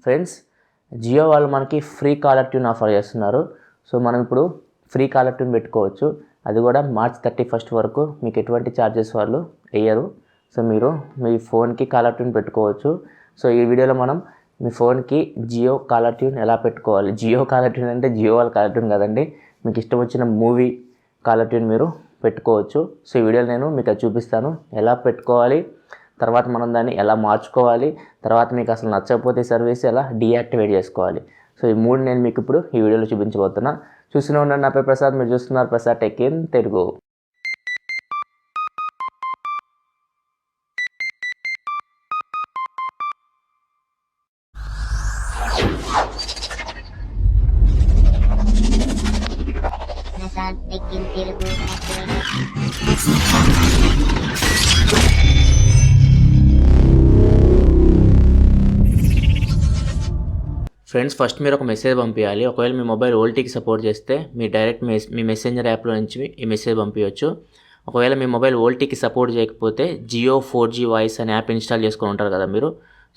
Friends, Jio వాళ్ళు మనకి free caller tune offer చేస్తున్నారు. సో మనం ఇప్పుడు ఫ్రీ కాలర్ ట్యూన్ పెట్టుకోవచ్చు. అది కూడా March 31 వరకు మీకు ఎటువంటి ఛార్జెస్ వాళ్ళు వేయరు. సో మీరు మీ ఫోన్కి కాలర్ ట్యూన్ పెట్టుకోవచ్చు. సో ఈ వీడియోలో మనం మీ ఫోన్కి జియో కాలర్ ట్యూన్ ఎలా పెట్టుకోవాలి. జియో కాలర్ ట్యూన్ అంటే జియో వాళ్ళ కాలర్ ట్యూన్ కదండి, మీకు ఇష్టం వచ్చిన మూవీ కాలర్ ట్యూన్ మీరు పెట్టుకోవచ్చు. సో ఈ వీడియోలో నేను మీకు అది చూపిస్తాను, ఎలా పెట్టుకోవాలి, తర్వాత మనం దాన్ని ఎలా మార్చుకోవాలి, తర్వాత మీకు అసలు నచ్చకపోతే సర్వీస్ ఎలా డీయాక్టివేట్ చేసుకోవాలి. సో ఈ మూడు నేను మీకు ఇప్పుడు ఈ వీడియోలో చూపించబోతున్నా. చూస్తూనే ఉండండి. నా పేరు ప్రసాద్, మీరు చూస్తున్నారు Prasad tech in Telugu. Friends, first మీరు ఒక మెసేజ్ పంపించాలి. ఒకవేళ మీ మొబైల్ ఓల్టీకి సపోర్ట్ చేస్తే మీరు డైరెక్ట్ మీ మెసెంజర్ యాప్లో నుంచి ఈ మెసేజ్ పంపించవచ్చు. ఒకవేళ మీ మొబైల్ ఓల్టీకి సపోర్ట్ చేయకపోతే జియో 4G వాయిస్ అనే యాప్ ఇన్స్టాల్ చేసుకొని ఉంటారు కదా మీరు.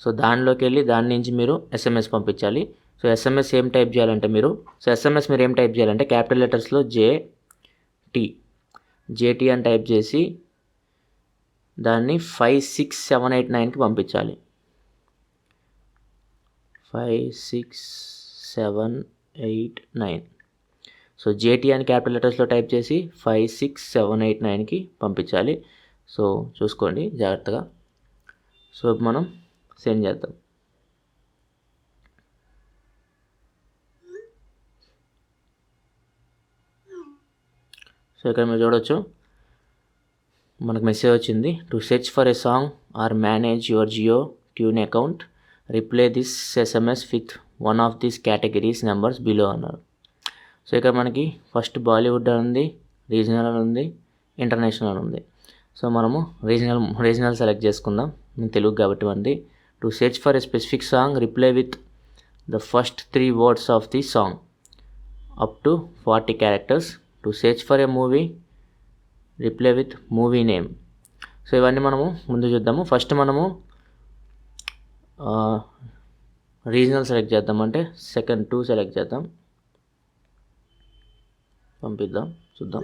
సో దానిలోకి వెళ్ళి దాని నుంచి మీరు SMS పంపించాలి. సో SMS ఏం టైప్ చేయాలంటే మీరు ఏం టైప్ చేయాలంటే క్యాపిటల్ లెటర్స్లో JT అని టైప్ చేసి దాన్ని 56789కి పంపించాలి. 56789. సో JT అని క్యాపిటల్ లెటర్స్లో టైప్ చేసి 56789కి పంపించాలి. సో చూసుకోండి జాగ్రత్తగా. సో మనం సెండ్ చేద్దాం. సో ఇక్కడ మీరు చూడవచ్చు, మనకు మెసేజ్ వచ్చింది. To search for a song or manage your Jio tune account, reply this SMS with one of these categories numbers below అన్నారు. సో ఇక్కడ మనకి ఫస్ట్ బాలీవుడ్ అని ఉంది, రీజనల్ అని ఉంది, ఇంటర్నేషనల్ అని ఉంది. సో మనము రీజనల్ సెలెక్ట్ చేసుకుందాం, తెలుగు కాబట్టి మనది. To search for a specific song, reply with the first 3 words of the song up to 40 characters. To search for a movie, reply with movie name. So ఇవన్నీ మనము ముందు చూద్దాము. ఫస్ట్ మనము regional select చేద్దాం, అంటే సెకండ్ 2 సెలెక్ట్ చేద్దాం, పంపిద్దాం, చూద్దాం.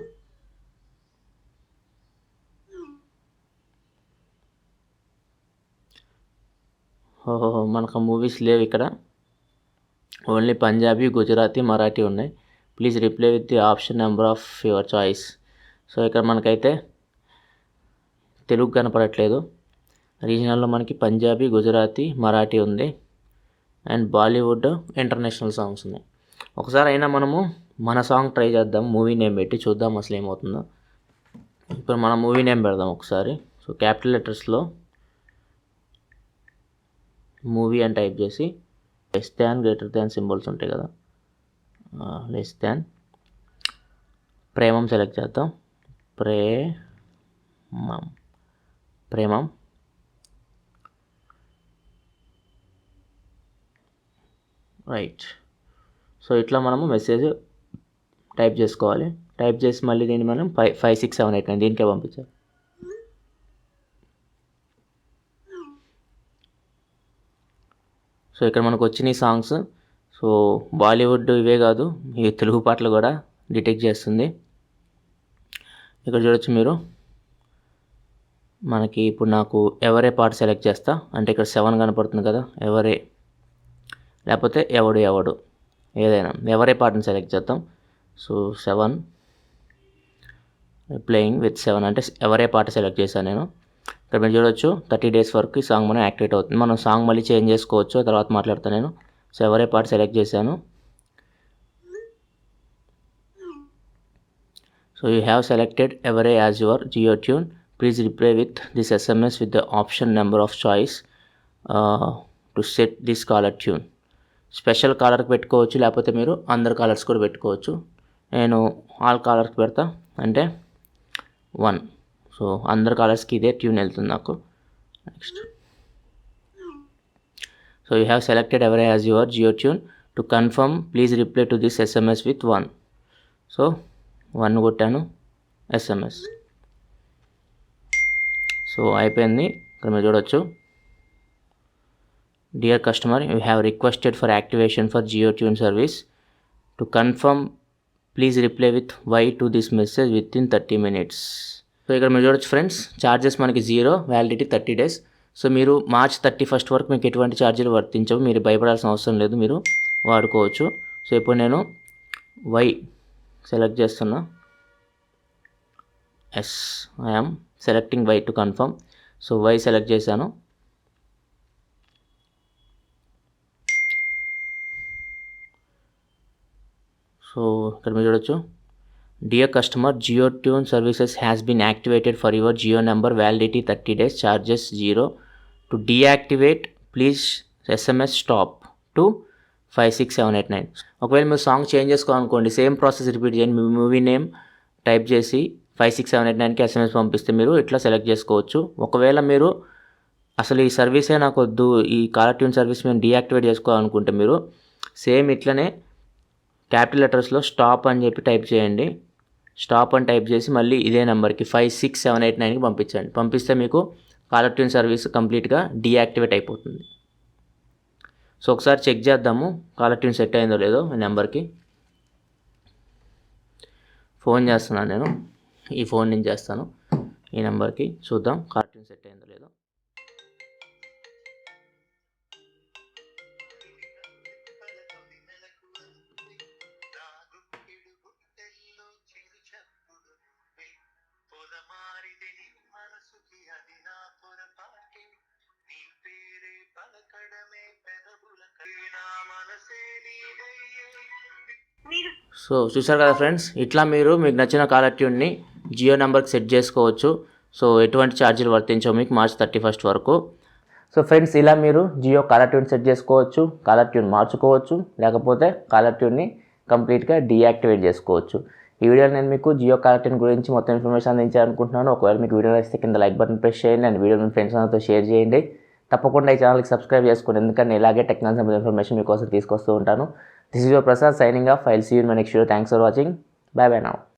ఓహో, మనకు మూవీస్ లేవు ఇక్కడ, ఓన్లీ పంజాబీ, గుజరాతీ, మరాఠీ ఉన్నాయి. Please reply with the option number of your choice. So ఇక్కడ మనకైతే తెలుగు కనపడట్లేదు. రీజనల్లో మనకి పంజాబీ, గుజరాతీ, మరాఠీ ఉంది, అండ్ బాలీవుడ్, ఇంటర్నేషనల్ సాంగ్స్ ఉన్నాయి. ఒకసారి అయినా మనము మన సాంగ్ ట్రై చేద్దాం, మూవీ నేమ్ పెట్టి చూద్దాం అసలు ఏమవుతుందో. ఇప్పుడు మన మూవీ నేమ్ పెడదాం ఒకసారి. సో క్యాపిటల్ లెటర్స్లో మూవీ అని టైప్ చేసి less than, greater than symbols ఉంటాయి కదా, లెస్ దాన్, ప్రేమం సెలెక్ట్ చేద్దాం. ప్రేమం. రైట్. సో ఇట్లా మనము మెసేజ్ టైప్ చేసుకోవాలి. టైప్ చేసి మళ్ళీ దీన్ని మనం 56789 దీనికే పంపించాలి. సో ఇక్కడ మనకు వచ్చినాయి సాంగ్స్. సో బాలీవుడ్ ఇవే కాదు, ఈ తెలుగు పాటలు కూడా డిటెక్ట్ చేస్తుంది. ఇక్కడ చూడొచ్చు మీరు, మనకి ఇప్పుడు నాకు ఎవరే పాట సెలెక్ట్ చేస్తా, అంటే ఇక్కడ 7 కనపడుతుంది కదా, ఎవరే, లేకపోతే ఎవడు ఏదైనా ఎవరే పాటను సెలెక్ట్ చేద్దాం. సో 7 ప్లేయింగ్ విత్ 7 అంటే ఎవరే పాట సెలెక్ట్ చేశాను నేను. ఇక్కడ మీరు చూడొచ్చు 30 days వరకు ఈ సాంగ్ మనం యాక్టివేట్ అవుతుంది. మనం సాంగ్ మళ్ళీ చేంజ్ చేసుకోవచ్చు, తర్వాత మాట్లాడతాను నేను. సో ఎవరే పాట సెలెక్ట్ చేశాను. సో యూ హ్యావ్ సెలెక్టెడ్ ఎవరే as your Jio tune. Please reply with this SMS with the option number of choice to set this caller tune. Special కాలర్కి పెట్టుకోవచ్చు, లేకపోతే మీరు అందరు కాలర్స్ కూడా పెట్టుకోవచ్చు. నేను ఆల్ కాలర్కి పెడతా, అంటే 1. సో అందరు కాలర్స్కి ఇదే ట్యూన్ వెళ్తుంది నాకు. Next, so you have selected ఎవరే as your Jio tune. To confirm please reply to this SMS with 1. So 1 కొట్టాను, SMS. సో అయిపోయింది. ఇక్కడ మీరు చూడవచ్చు Dear customer, you have requested for activation for JioTune service. To confirm, please reply with Y to this message within 30 minutes. So ఇక్కడ మీరు చూడొచ్చు friends, charges మనకి 0, validity 30 days. So మీరు మార్చ్ 31st వరకు మీకు ఎటువంటి ఛార్జీలు వర్తించవు, మీరు భయపడాల్సిన అవసరం లేదు, మీరు వాడుకోవచ్చు. సో ఇప్పుడు నేను Y సెలెక్ట్ చేస్తున్నా. Yes, I'm selecting Y to confirm. So Y select చేశాను. సో ఇక్కడ మీరు చూడొచ్చు, dear customer, JioTune services has been activated for your Jio number, validity 30 days, charges 0. To deactivate please SMS stop to 56789. ఒకవేళ మీరు song change చేసుకోవాలనుకోండి, same process repeat చేయండి. మీ movie name type చేసి 56789కి SMS పంపిస్తే మీరు ఇట్లా సెలెక్ట్ చేసుకోవచ్చు. ఒకవేళ మీరు అసలు ఈ సర్వీసే నాకు వద్దు, ఈ కాలర్ ట్యూన్ సర్వీస్ మేము డీయాక్టివేట్ చేసుకోవాలనుకుంటే మీరు సేమ్ ఇట్లనే క్యాపిటల్ లెటర్స్లో స్టాప్ అని చెప్పి టైప్ చేయండి. స్టాప్ అని టైప్ చేసి మళ్ళీ ఇదే నెంబర్కి 56789కి పంపించండి. పంపిస్తే మీకు కాలర్ ట్యూన్ సర్వీస్ కంప్లీట్గా డీయాక్టివేట్ అయిపోతుంది. సో ఒకసారి చెక్ చేద్దాము కాలర్ ట్యూన్ సెట్ అయిందో లేదో. ఈ నెంబర్కి ఫోన్ చేస్తున్నాను నేను, ఈ ఫోన్ నుంచి చేస్తాను. ఈ నెంబర్కి చూద్దాం కాలర్ ట్యూన్ సెట్ అయిందో లేదో. సో చూసారు కదా ఫ్రెండ్స్, ఇట్లా మీరు మీకు నచ్చిన కాలర్ ట్యూన్ని జియో నెంబర్కి సెట్ చేసుకోవచ్చు. సో ఎటువంటి ఛార్జీలు వర్తించవు మీకు మార్చ్ 31st వరకు. సో ఫ్రెండ్స్, ఇలా మీరు జియో కాలర్ ట్యూన్ సెట్ చేసుకోవచ్చు, కాలర్ ట్యూన్ మార్చుకోవచ్చు, లేకపోతే కాలర్ ట్యూన్ని కంప్లీట్గా డీయాక్టివేట్ చేసుకోవచ్చు. ఈ వీడియోలో నేను మీకు జియో కాలర్ ట్యూన్ గురించి మొత్తం ఇన్ఫర్మేషన్ అందించాలనుకుంటున్నాను. ఒకవేళ మీకు వీడియో నచ్చితే కింద లైక్ బటన్ ప్రెస్ చేయండి అండ్ వీడియో మీ ఫ్రెండ్స్ అందరితో షేర్ చేయండి. తప్పకుండా ఈ ఛానల్కి సబ్స్క్రైబ్ చేసుకోండి, ఎందుకంటే ఇలాగే టెక్నాలజీ సంబంధించిన ఇన్ఫర్మేషన్ మీకోసం తీసుకొస్తూ ఉంటాను. This is your Prasad signing off. I'll see you in my next video. Thanks for watching. Bye bye now.